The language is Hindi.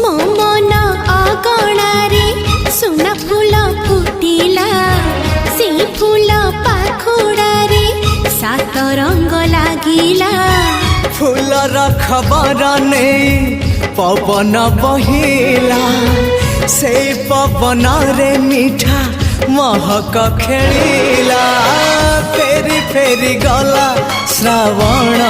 मो मन अगणारे सुना फूल फुटिला से फूल पाखुड़ारे सात रंग लागिला फूलर खबर नहीं पवन बहिला से पवन रे मीठा महक खेलिला फेरी फेरी गला श्रावण